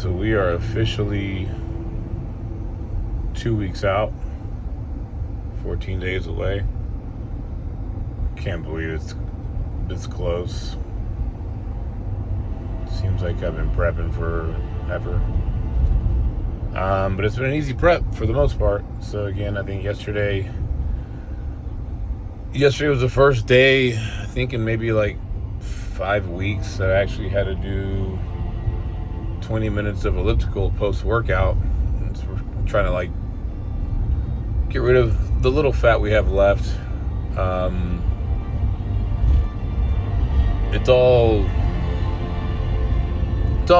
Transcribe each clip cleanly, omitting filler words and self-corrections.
So we are officially 2 weeks out, 14 days away. Can't believe it's this close. Seems like I've been prepping forever. But it's been an easy prep for the most part. So again, I think yesterday was the first day, I think in maybe like 5 weeks, that I actually had to do 20 minutes of elliptical post-workout. So we're trying to like get rid of the little fat we have left. It's all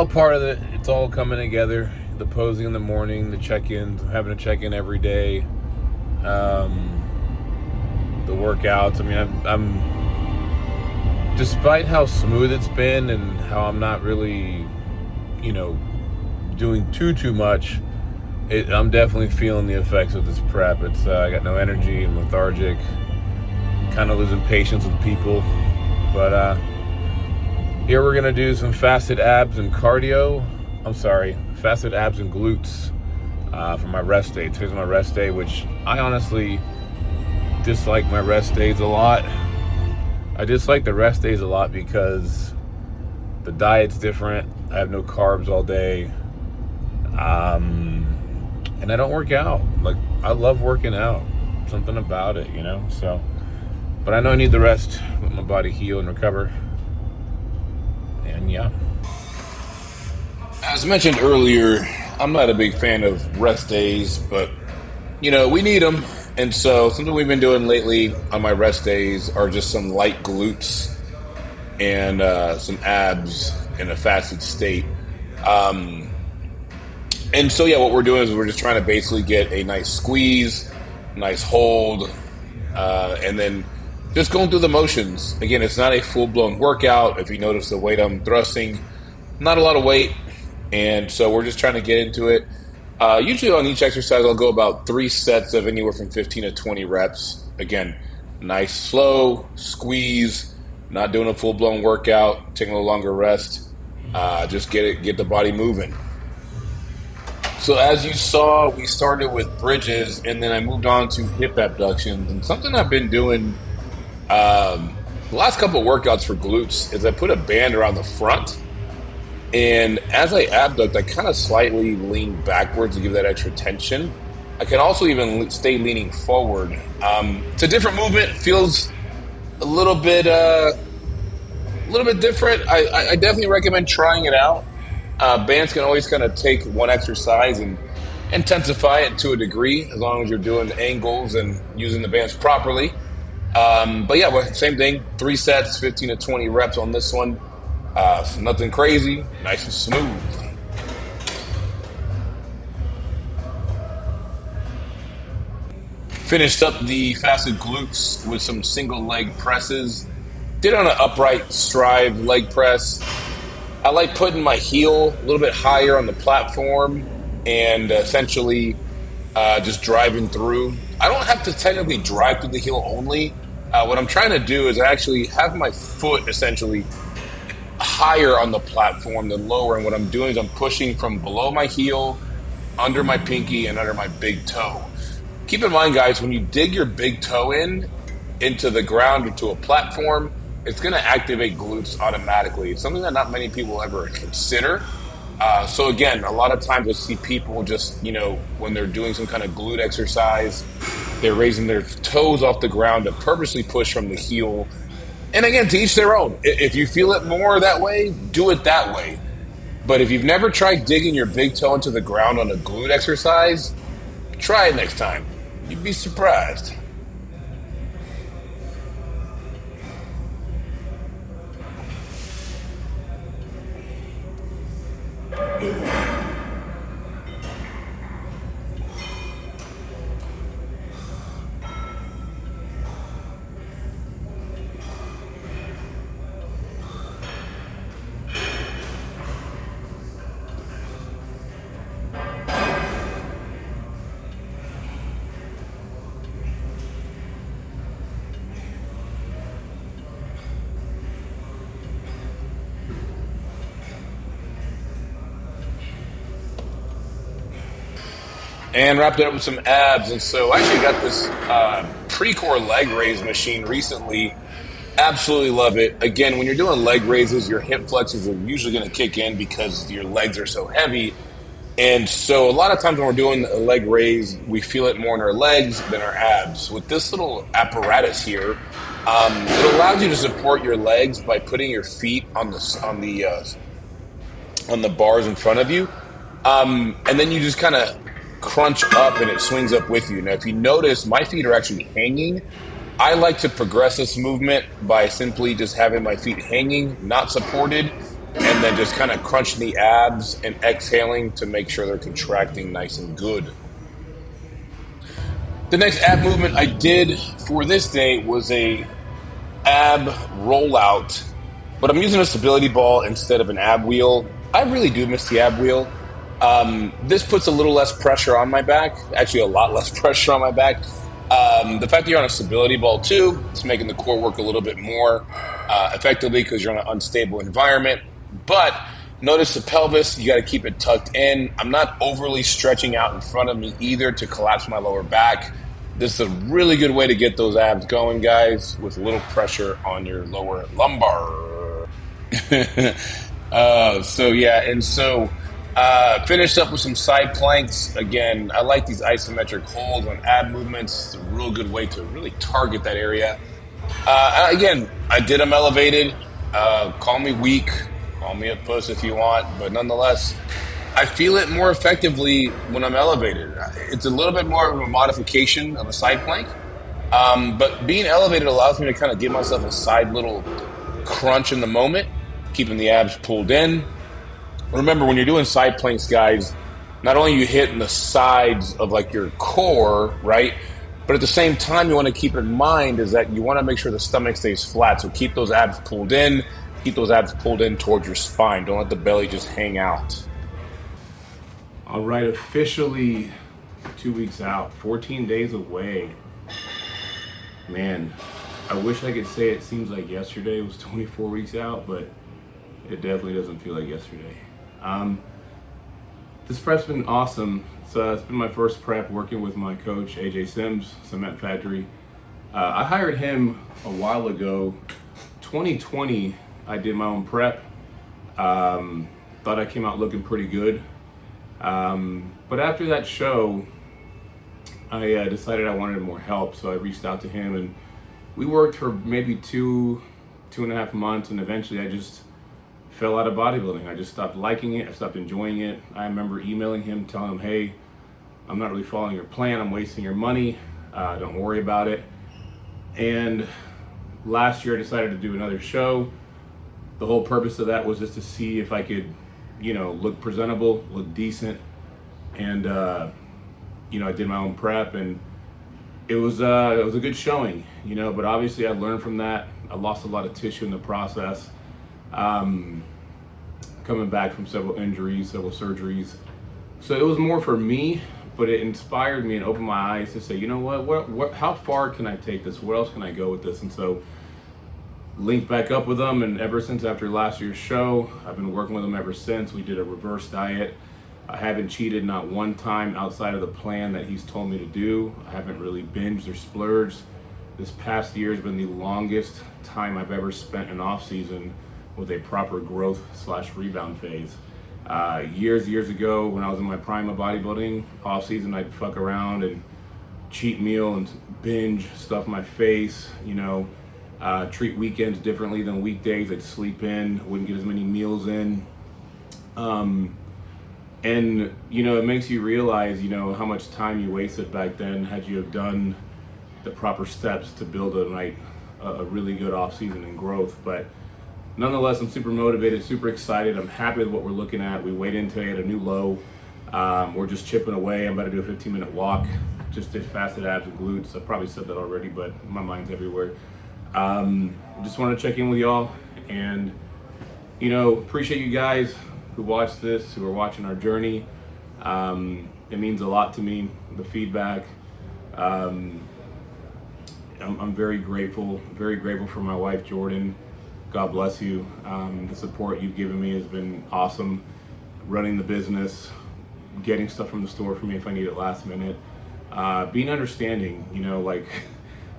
part of it. It's all coming together. The posing in the morning, the check-ins, having to check in every day, the workouts. I mean, I'm despite how smooth it's been and how I'm not really, doing too much. I'm definitely feeling the effects of this prep. It's I got no energy and lethargic, kind of losing patience with people. But here we're gonna do some fasted abs and cardio. Fasted abs and glutes for my rest day. Today's my rest day, which I honestly dislike my rest days a lot. I dislike the rest days a lot because the diet's different. I have no carbs all day. And I don't work out. Like, I love working out. Something about it, So, but I know I need the rest, let my body heal and recover. And yeah. As mentioned earlier, I'm not a big fan of rest days, but we need them. And so something we've been doing lately on my rest days are just some light glutes and some abs in a fasted state. And so, what we're doing is we're just trying to basically get a nice squeeze, nice hold, and then just going through the motions. Again, it's not a full-blown workout. If you notice the weight I'm thrusting, not a lot of weight. And so we're just trying to get into it. Usually on each exercise, I'll go about 3 sets of anywhere from 15 to 20 reps. Again, nice, slow squeeze, not doing a full-blown workout, taking a little longer rest. Just get the body moving. So as you saw, we started with bridges, and then I moved on to hip abductions. And something I've been doing the last couple of workouts for glutes is I put a band around the front. And as I abduct, I kind of slightly lean backwards to give that extra tension. I can also even stay leaning forward. It's a different movement. Feels a little bit different. I definitely recommend trying it out. Bands can always kind of take one exercise and intensify it to a degree, as long as you're doing angles and using the bands properly. But same thing. 3 sets, 15 to 20 reps on this one. So nothing crazy, nice and smooth. Finished up the fasted glutes with some single leg presses. Did on an upright strive leg press. I like putting my heel a little bit higher on the platform and essentially just driving through. I don't have to technically drive through the heel only. What I'm trying to do is actually have my foot essentially higher on the platform than lower, and what I'm doing is I'm pushing from below my heel, under my pinky, and under my big toe. Keep in mind, guys, when you dig your big toe into the ground or to a platform, it's going to activate glutes automatically. It's something that not many people ever consider. So again, a lot of times I see people just, when they're doing some kind of glute exercise, they're raising their toes off the ground to purposely push from the heel. And again, to each their own. If you feel it more that way, do it that way. But if you've never tried digging your big toe into the ground on a glute exercise, try it next time. You'd be surprised. and wrapped it up with some abs. And so I actually got this pre-core leg raise machine recently. Absolutely love it. Again, when you're doing leg raises, your hip flexors are usually going to kick in because your legs are so heavy. And so a lot of times when we're doing a leg raise, we feel it more in our legs than our abs. With this little apparatus here, it allows you to support your legs by putting your feet on the bars in front of you, and then you just kind of crunch up and it swings up with you. Now, if you notice, my feet are actually hanging. I like to progress this movement by simply just having my feet hanging, not supported, and then just kind of crunching the abs and exhaling to make sure they're contracting nice and good. The next ab movement I did for this day was a ab rollout, but I'm using a stability ball instead of an ab wheel. I really do miss the ab wheel. This puts a little less pressure on my back, actually a lot less pressure on my back. The fact that you're on a stability ball too, it's making the core work a little bit more effectively because you're in an unstable environment. But notice the pelvis, you got to keep it tucked in. I'm not overly stretching out in front of me either to collapse my lower back. This is a really good way to get those abs going, guys, with a little pressure on your lower lumbar. Finished up with some side planks. Again, I like these isometric holds on ab movements. It's a real good way to really target that area. Again, I did them elevated. Call me weak. Call me a puss if you want. But nonetheless, I feel it more effectively when I'm elevated. It's a little bit more of a modification of a side plank. But being elevated allows me to kind of give myself a side little crunch in the moment, keeping the abs pulled in. Remember, when you're doing side planks, guys, not only are you hitting the sides of like your core, right? But at the same time, you want to keep in mind is that you want to make sure the stomach stays flat. So keep those abs pulled in. Keep those abs pulled in towards your spine. Don't let the belly just hang out. All right, officially 2 weeks out, 14 days away. Man, I wish I could say it seems like yesterday was 24 weeks out, but it definitely doesn't feel like yesterday. This prep's been awesome. It's been my first prep working with my coach, AJ Sims, Cement Factory. I hired him a while ago. 2020, I did my own prep. Thought I came out looking pretty good. But after that show, I decided I wanted more help, so I reached out to him, and we worked for maybe two and a half months, and eventually I just fell out of bodybuilding. I just stopped liking it. I stopped enjoying it. I remember emailing him, telling him, hey, I'm not really following your plan. I'm wasting your money. Don't worry about it. And last year I decided to do another show. The whole purpose of that was just to see if I could, look presentable, look decent. And, I did my own prep, and it was a good showing, but obviously I learned from that. I lost a lot of tissue in the process. Coming back from several injuries, several surgeries. So it was more for me, but it inspired me and opened my eyes to say, you know what, how far can I take this? Where else can I go with this? And so linked back up with them, and ever since after last year's show, I've been working with them ever since. We did a reverse diet. I haven't cheated not one time outside of the plan that he's told me to do. I haven't really binged or splurged. This past year has been the longest time I've ever spent in off season with a proper growth / rebound phase. Years ago, when I was in my prime of bodybuilding, off season I'd fuck around and cheat meal and binge, stuff my face, treat weekends differently than weekdays. I'd sleep in, wouldn't get as many meals in. And, it makes you realize, how much time you wasted back then had you have done the proper steps to build a really good off season and growth. But nonetheless, I'm super motivated, super excited. I'm happy with what we're looking at. We weighed in today at a new low. We're just chipping away. I'm about to do a 15-minute walk. Just did fasted abs and glutes. I probably said that already, but my mind's everywhere. Just want to check in with y'all and, appreciate you guys who watched this, who are watching our journey. It means a lot to me, the feedback. I'm very grateful for my wife, Jordan. God bless you. The support you've given me has been awesome. Running the business, getting stuff from the store for me if I need it last minute. Being understanding, like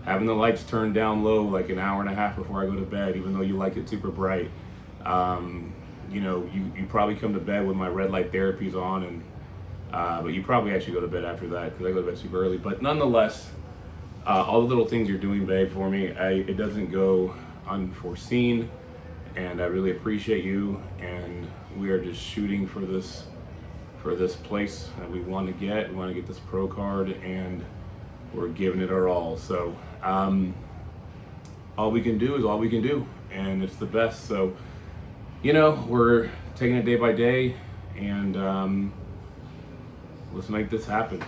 having the lights turned down low like an hour and a half before I go to bed, even though you like it super bright. You probably come to bed with my red light therapies on, and but you probably actually go to bed after that because I go to bed super early. But nonetheless, all the little things you're doing, babe, for me, it doesn't go unforeseen, and I really appreciate you. And we are just shooting for this place that we want to get. We want to get this pro card, and we're giving it our all. So all we can do is all we can do, and it's the best. So we're taking it day by day, and let's make this happen.